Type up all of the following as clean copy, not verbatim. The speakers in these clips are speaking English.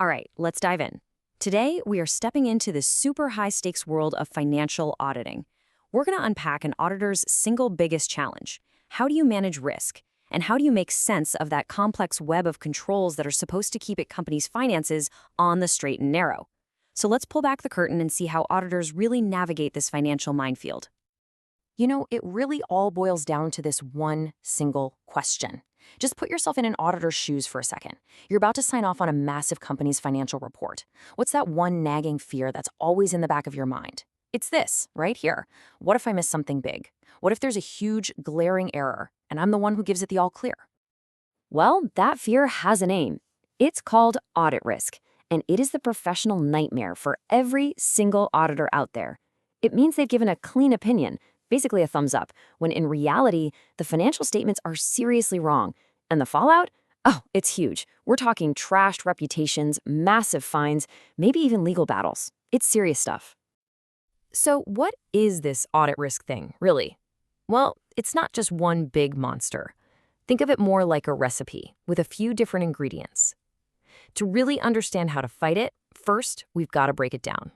All right, let's dive in. Today, we are stepping into the super high-stakes world of financial auditing. We're going to unpack an auditor's single biggest challenge. How do you manage risk? And how do you make sense of that complex web of controls that are supposed to keep a company's finances on the straight and narrow? So let's pull back the curtain and see how auditors really navigate this financial minefield. It really all boils down to this one single question. Just put yourself in an auditor's shoes for a second. You're about to sign off on a massive company's financial report. What's that one nagging fear that's always in the back of your mind? It's this, right here. What if I miss something big? What if there's a huge, glaring error, and I'm the one who gives it the all clear? Well, that fear has a name. It's called audit risk, and it is the professional nightmare for every single auditor out there. It means they've given a clean opinion, basically a thumbs up, when in reality, the financial statements are seriously wrong. And the fallout? Oh, it's huge. We're talking trashed reputations, massive fines, maybe even legal battles. It's serious stuff. So what is this audit risk thing, really? Well, it's not just one big monster. Think of it more like a recipe with a few different ingredients. To really understand how to fight it, first, we've got to break it down.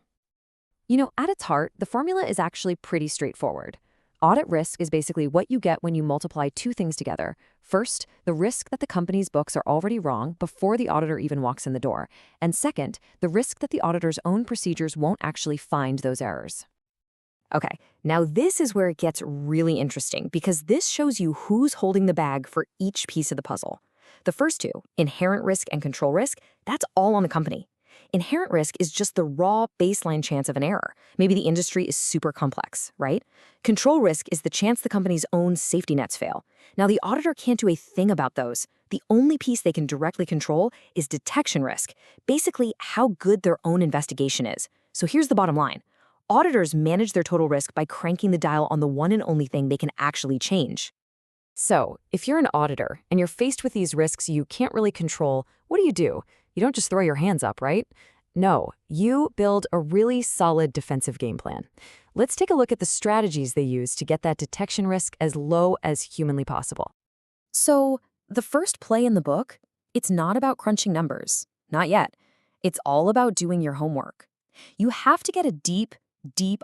At its heart, the formula is actually pretty straightforward. Audit risk is basically what you get when you multiply two things together. First, the risk that the company's books are already wrong before the auditor even walks in the door. And second, the risk that the auditor's own procedures won't actually find those errors. Okay, now this is where it gets really interesting because this shows you who's holding the bag for each piece of the puzzle. The first two, inherent risk and control risk, that's all on the company. Inherent risk is just the raw baseline chance of an error. Maybe the industry is super complex, right? Control risk is the chance the company's own safety nets fail. Now, the auditor can't do a thing about those. The only piece they can directly control is detection risk, basically how good their own investigation is. So here's the bottom line. Auditors manage their total risk by cranking the dial on the one and only thing they can actually change. So, if you're an auditor and you're faced with these risks you can't really control, what do? You don't just throw your hands up, right? No, you build a really solid defensive game plan. Let's take a look at the strategies they use to get that detection risk as low as humanly possible. So, the first play in the book, it's not about crunching numbers. Not yet. It's all about doing your homework. You have to get a deep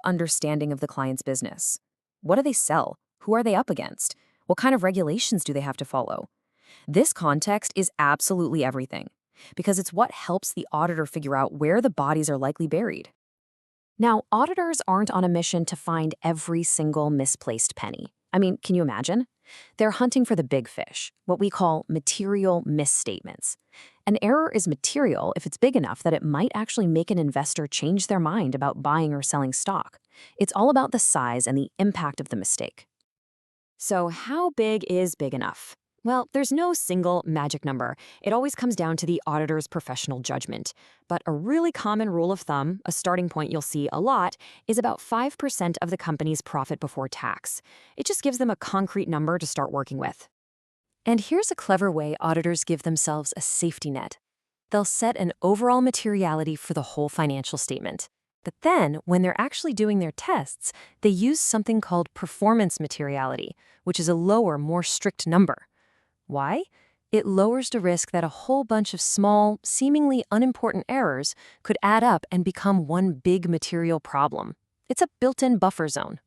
understanding of the client's business. What do they sell? Who are they up against? What kind of regulations do they have to follow? This context is absolutely everything, because it's what helps the auditor figure out where the bodies are likely buried. Now, auditors aren't on a mission to find every single misplaced penny. I mean, can you imagine? They're hunting for the big fish, what we call material misstatements. An error is material if it's big enough that it might actually make an investor change their mind about buying or selling stock. It's all about the size and the impact of the mistake. So how big is big enough? Well, there's no single magic number. It always comes down to the auditor's professional judgment. But a really common rule of thumb, a starting point you'll see a lot, is about 5% of the company's profit before tax. It just gives them a concrete number to start working with. And here's a clever way auditors give themselves a safety net. They'll set an overall materiality for the whole financial statement. But then, when they're actually doing their tests, they use something called performance materiality, which is a lower, more strict number. Why? It lowers the risk that a whole bunch of small, seemingly unimportant errors could add up and become one big material problem. It's a built-in buffer zone.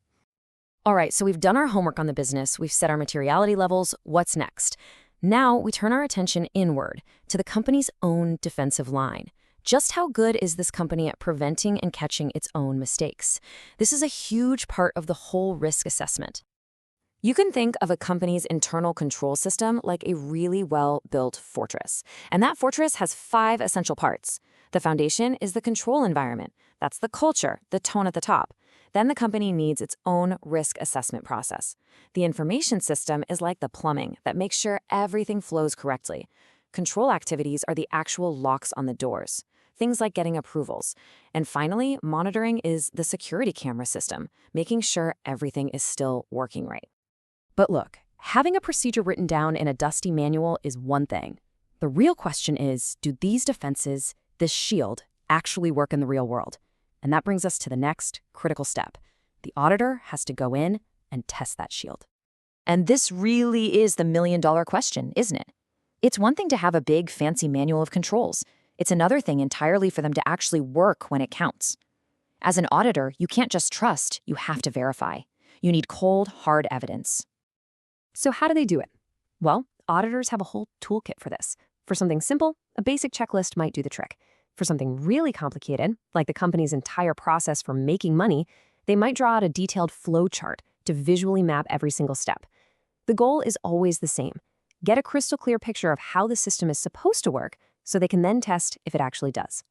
All right, so we've done our homework on the business, we've set our materiality levels, what's next? Now we turn our attention inward to the company's own defensive line. Just how good is this company at preventing and catching its own mistakes? This is a huge part of the whole risk assessment. You can think of a company's internal control system like a really well-built fortress. And that fortress has 5 essential parts. The foundation is the control environment. That's the culture, the tone at the top. Then the company needs its own risk assessment process. The information system is like the plumbing that makes sure everything flows correctly. Control activities are the actual locks on the doors. Things like getting approvals. And finally, monitoring is the security camera system, making sure everything is still working right. But look, having a procedure written down in a dusty manual is one thing. The real question is, do these defenses, this shield, actually work in the real world? And that brings us to the next critical step. The auditor has to go in and test that shield. And this really is the million-dollar question, isn't it? It's one thing to have a big, fancy manual of controls. It's another thing entirely for them to actually work when it counts. As an auditor, you can't just trust, you have to verify. You need cold, hard evidence. So how do they do it? Well, auditors have a whole toolkit for this. For something simple, a basic checklist might do the trick. For something really complicated, like the company's entire process for making money, they might draw out a detailed flow chart to visually map every single step. The goal is always the same. Get a crystal clear picture of how the system is supposed to work so they can then test if it actually does.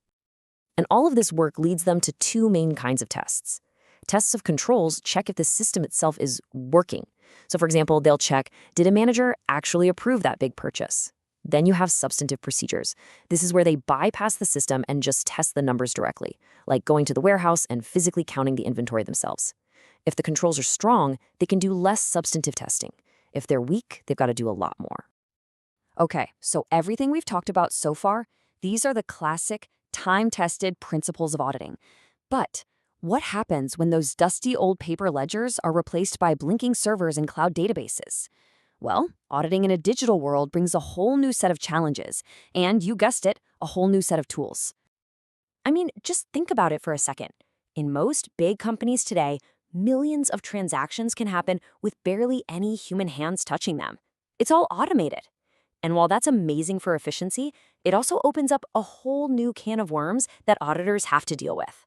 And all of this work leads them to two main kinds of tests. Tests of controls check if the system itself is working. So for example, they'll check, did a manager actually approve that big purchase? Then you have substantive procedures. This is where they bypass the system and just test the numbers directly, like going to the warehouse and physically counting the inventory themselves. If the controls are strong, they can do less substantive testing. If they're weak, they've got to do a lot more. Okay, so everything we've talked about so far, these are the classic, time-tested principles of auditing. But what happens when those dusty old paper ledgers are replaced by blinking servers and cloud databases? Well, auditing in a digital world brings a whole new set of challenges, and you guessed it, a whole new set of tools. I mean, just think about it for a second. In most big companies today, millions of transactions can happen with barely any human hands touching them. It's all automated. And while that's amazing for efficiency, it also opens up a whole new can of worms that auditors have to deal with.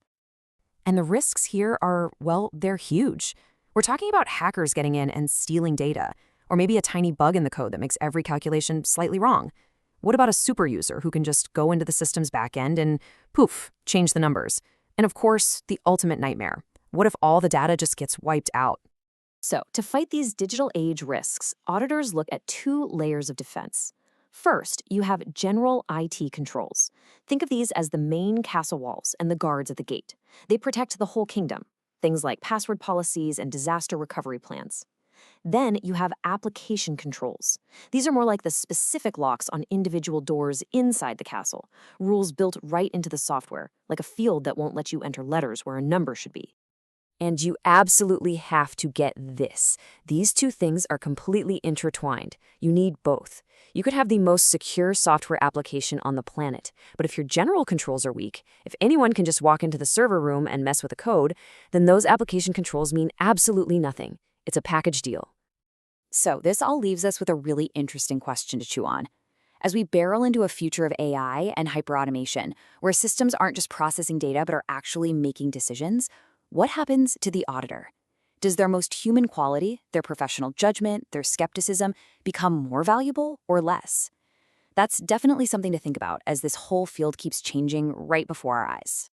And the risks here are, well, they're huge. We're talking about hackers getting in and stealing data, or maybe a tiny bug in the code that makes every calculation slightly wrong. What about a super user who can just go into the system's backend and, poof, change the numbers? And of course, the ultimate nightmare. What if all the data just gets wiped out? So, to fight these digital age risks, auditors look at two layers of defense. First, you have general IT controls. Think of these as the main castle walls and the guards at the gate. They protect the whole kingdom, things like password policies and disaster recovery plans. Then you have application controls. These are more like the specific locks on individual doors inside the castle, rules built right into the software, like a field that won't let you enter letters where a number should be. And you absolutely have to get this. These two things are completely intertwined. You need both. You could have the most secure software application on the planet, but if your general controls are weak, if anyone can just walk into the server room and mess with the code, then those application controls mean absolutely nothing. It's a package deal. So this all leaves us with a really interesting question to chew on. As we barrel into a future of AI and hyperautomation, where systems aren't just processing data but are actually making decisions, what happens to the auditor? Does their most human quality, their professional judgment, their skepticism, become more valuable or less? That's definitely something to think about as this whole field keeps changing right before our eyes.